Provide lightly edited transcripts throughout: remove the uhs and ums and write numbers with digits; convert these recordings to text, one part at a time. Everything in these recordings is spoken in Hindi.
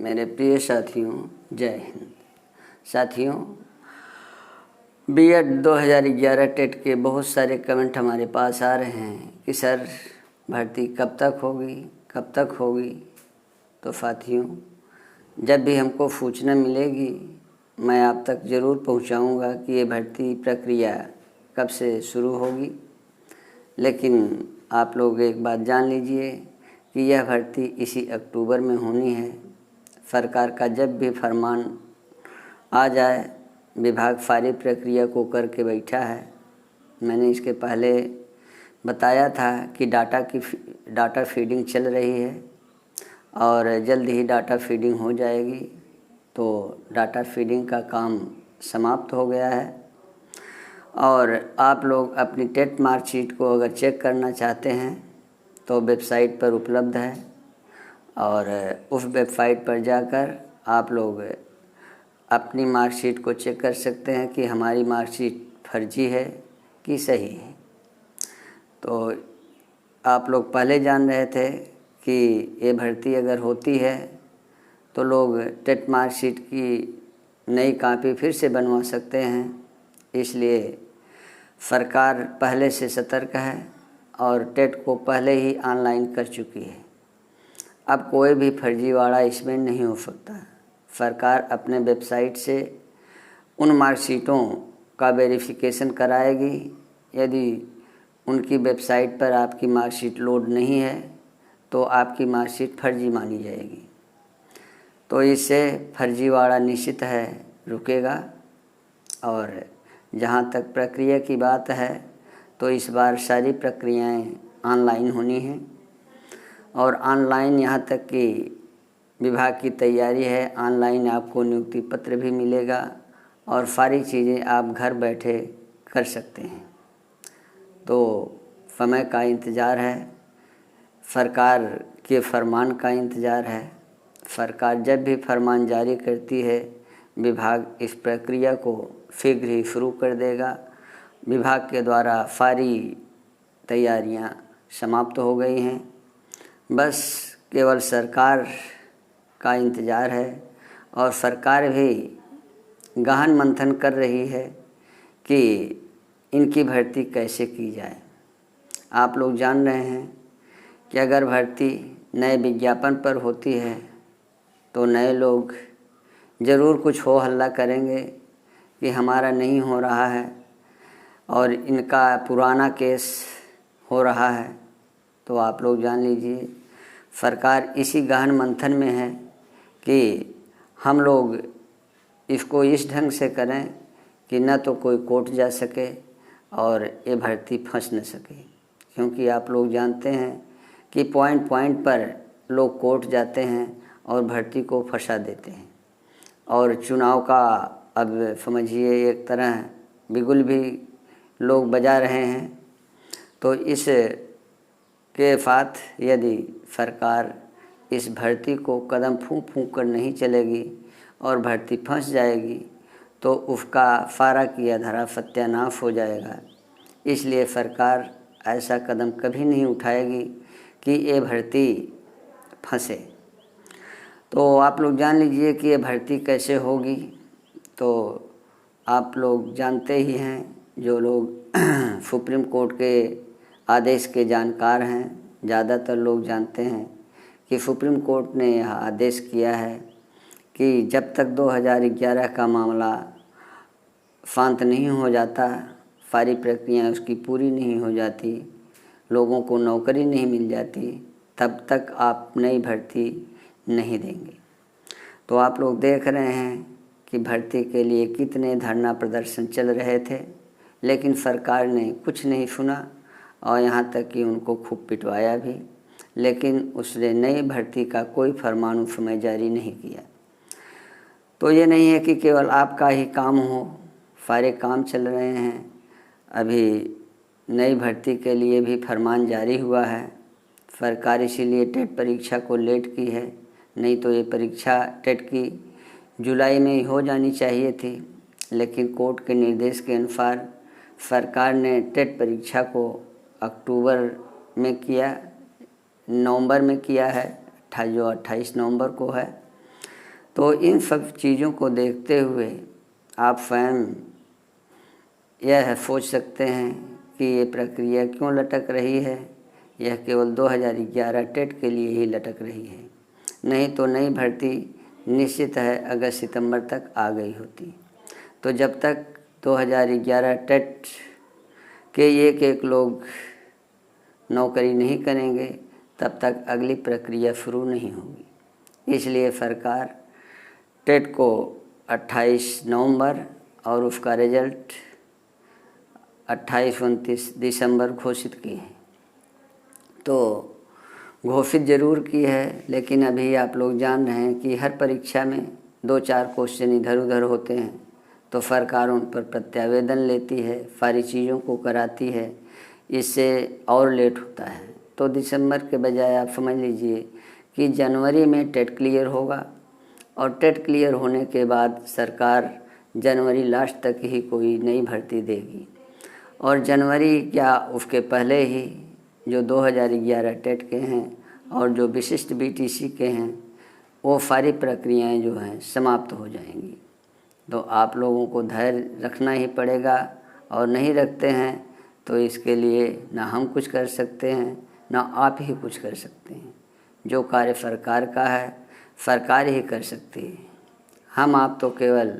मेरे प्रिय साथियों, जय हिंद। साथियों, बीएड 2011 टेट के बहुत सारे कमेंट हमारे पास आ रहे हैं कि सर भर्ती कब तक होगी। तो साथियों, जब भी हमको सूचना मिलेगी मैं आप तक ज़रूर पहुंचाऊंगा कि ये भर्ती प्रक्रिया कब से शुरू होगी। लेकिन आप लोग एक बात जान लीजिए कि यह भर्ती इसी अक्टूबर में होनी है। सरकार का जब भी फरमान आ जाए, विभाग सारी प्रक्रिया को करके बैठा है। मैंने इसके पहले बताया था कि डाटा फीडिंग चल रही है और जल्द ही डाटा फीडिंग हो जाएगी। तो डाटा फीडिंग का काम समाप्त हो गया है और आप लोग अपनी टेट मार्कशीट को अगर चेक करना चाहते हैं तो वेबसाइट पर उपलब्ध है और उस वेबसाइट पर जाकर आप लोग अपनी मार्कशीट को चेक कर सकते हैं कि हमारी मार्कशीट फर्जी है कि सही है। तो आप लोग पहले जान रहे थे कि ये भर्ती अगर होती है तो लोग टेट मार्कशीट की नई कॉपी फिर से बनवा सकते हैं। इसलिए सरकार पहले से सतर्क है और टेट को पहले ही ऑनलाइन कर चुकी है। अब कोई भी फर्जीवाड़ा इसमें नहीं हो सकता। सरकार अपने वेबसाइट से उन मार्कशीटों का वेरिफिकेशन कराएगी। यदि उनकी वेबसाइट पर आपकी मार्कशीट लोड नहीं है तो आपकी मार्कशीट फर्जी मानी जाएगी। तो इससे फर्जीवाड़ा निश्चित है रुकेगा। और जहाँ तक प्रक्रिया की बात है तो इस बार सारी प्रक्रियाएं ऑनलाइन होनी हैं और ऑनलाइन यहाँ तक कि विभाग की तैयारी है। ऑनलाइन आपको नियुक्ति पत्र भी मिलेगा और सारी चीज़ें आप घर बैठे कर सकते हैं। तो समय का इंतज़ार है, सरकार के फरमान का इंतज़ार है। सरकार जब भी फरमान जारी करती है विभाग इस प्रक्रिया को शीघ्र ही शुरू कर देगा। विभाग के द्वारा सारी तैयारियां समाप्त हो गई हैं, बस केवल सरकार का इंतज़ार है और सरकार भी गहन मंथन कर रही है कि इनकी भर्ती कैसे की जाए। आप लोग जान रहे हैं कि अगर भर्ती नए विज्ञापन पर होती है तो नए लोग ज़रूर कुछ हो हल्ला करेंगे कि हमारा नहीं हो रहा है और इनका पुराना केस हो रहा है। तो आप लोग जान लीजिए सरकार इसी गहन मंथन में है कि हम लोग इसको इस ढंग से करें कि न तो कोई कोर्ट जा सके और ये भर्ती फंस न सके। क्योंकि आप लोग जानते हैं कि पॉइंट पर लोग कोर्ट जाते हैं और भर्ती को फंसा देते हैं और चुनाव का अब समझिए एक तरह बिगुल भी लोग बजा रहे हैं। तो इस के साथ यदि सरकार इस भर्ती को कदम फूंक कर नहीं चलेगी और भर्ती फंस जाएगी तो उसका सारा किया धरा सत्यानाश हो जाएगा। इसलिए सरकार ऐसा कदम कभी नहीं उठाएगी कि ये भर्ती फंसे। तो आप लोग जान लीजिए कि ये भर्ती कैसे होगी। तो आप लोग जानते ही हैं, जो लोग सुप्रीम कोर्ट के आदेश के जानकार हैं, ज़्यादातर लोग जानते हैं कि सुप्रीम कोर्ट ने यह आदेश किया है कि जब तक 2011 का मामला शांत नहीं हो जाता, सारी प्रक्रिया उसकी पूरी नहीं हो जाती, लोगों को नौकरी नहीं मिल जाती, तब तक आप नई भर्ती नहीं देंगे। तो आप लोग देख रहे हैं कि भर्ती के लिए कितने धरना प्रदर्शन चल रहे थे, लेकिन सरकार ने कुछ नहीं सुना और यहाँ तक कि उनको खूब पिटवाया भी, लेकिन उसने नई भर्ती का कोई फरमान उस समय जारी नहीं किया। तो ये नहीं है कि केवल आपका ही काम हो, सारे काम चल रहे हैं। अभी नई भर्ती के लिए भी फरमान जारी हुआ है। सरकार इसीलिए टेट परीक्षा को लेट की है, नहीं तो ये परीक्षा टेट की जुलाई में ही हो जानी चाहिए थी। लेकिन कोर्ट के निर्देश के अनुसार सरकार ने टेट परीक्षा को अक्टूबर में किया, नवंबर में किया है, जो 28 नवंबर को है। तो इन सब चीज़ों को देखते हुए आप स्वयं यह सोच सकते हैं कि ये प्रक्रिया क्यों लटक रही है। यह केवल 2011 टेट के लिए ही लटक रही है, नहीं तो नई भर्ती निश्चित है अगस्त सितंबर तक आ गई होती। तो जब तक 2011 टेट के एक लोग नौकरी नहीं करेंगे तब तक अगली प्रक्रिया शुरू नहीं होगी। इसलिए सरकार टेट को 28 नवंबर और उसका रिजल्ट 28-29 दिसंबर घोषित की है। तो घोषित ज़रूर की है, लेकिन अभी आप लोग जान रहे हैं कि हर परीक्षा में 2-4 क्वेश्चन इधर उधर होते हैं, तो सरकार उन पर प्रत्यावेदन लेती है, सारी चीज़ों को कराती है, इससे और लेट होता है। तो दिसंबर के बजाय आप समझ लीजिए कि जनवरी में टेट क्लियर होगा और टेट क्लियर होने के बाद सरकार जनवरी लास्ट तक ही कोई नई भर्ती देगी और जनवरी क्या उसके पहले ही जो 2011 टेट के हैं और जो विशिष्ट बीटीसी के हैं वो सारी प्रक्रियाएं जो हैं समाप्त हो जाएंगी। तो आप लोगों को धैर्य रखना ही पड़ेगा और नहीं रखते हैं तो इसके लिए ना हम कुछ कर सकते हैं ना आप ही कुछ कर सकते हैं। जो कार्य सरकार का है सरकार ही कर सकती है। हम आप तो केवल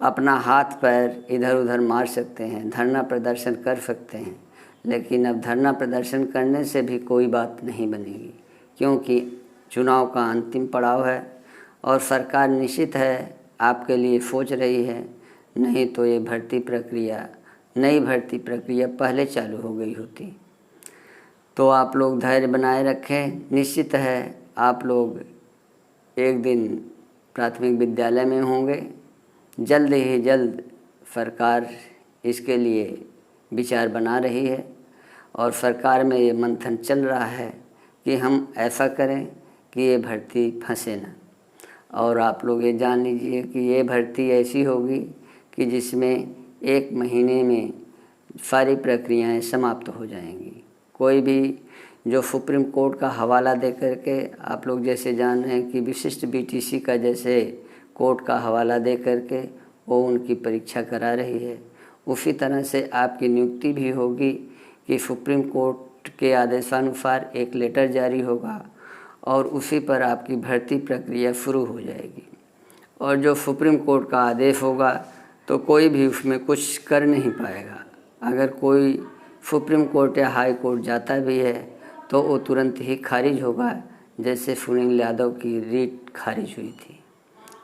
अपना हाथ पैर इधर उधर मार सकते हैं, धरना प्रदर्शन कर सकते हैं, लेकिन अब धरना प्रदर्शन करने से भी कोई बात नहीं बनेगी, क्योंकि चुनाव का अंतिम पड़ाव है और सरकार निश्चित है आपके लिए सोच रही है। नहीं तो ये नई भर्ती प्रक्रिया पहले चालू हो गई होती। तो आप लोग धैर्य बनाए रखें। निश्चित है आप लोग एक दिन प्राथमिक विद्यालय में होंगे। जल्द ही जल्द सरकार इसके लिए विचार बना रही है और सरकार में ये मंथन चल रहा है कि हम ऐसा करें कि ये भर्ती फंसे ना। और आप लोग ये जान लीजिए कि ये भर्ती ऐसी होगी कि जिसमें 1 महीने में सारी प्रक्रियाएं समाप्त हो जाएंगी। कोई भी जो सुप्रीम कोर्ट का हवाला दे करके आप लोग जैसे जान रहे हैं कि विशिष्ट बीटीसी का जैसे कोर्ट का हवाला दे करके वो उनकी परीक्षा करा रही है, उसी तरह से आपकी नियुक्ति भी होगी कि सुप्रीम कोर्ट के आदेशानुसार एक लेटर जारी होगा और उसी पर आपकी भर्ती प्रक्रिया शुरू हो जाएगी। और जो सुप्रीम कोर्ट का आदेश होगा तो कोई भी उसमें कुछ कर नहीं पाएगा। अगर कोई सुप्रीम कोर्ट या हाई कोर्ट जाता भी है तो वो तुरंत ही खारिज होगा, जैसे सुनील यादव की रीट खारिज हुई थी।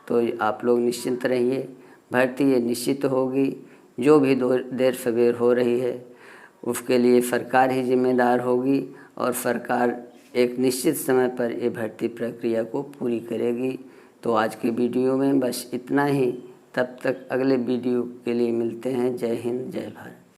तो आप लोग निश्चिंत रहिए, भर्ती ये निश्चित होगी। जो भी देर सवेर हो रही है उसके लिए सरकार ही जिम्मेदार होगी और सरकार एक निश्चित समय पर ये भर्ती प्रक्रिया को पूरी करेगी। तो आज की वीडियो में बस इतना ही। तब तक अगले वीडियो के लिए मिलते हैं। जय हिंद, जय भारत।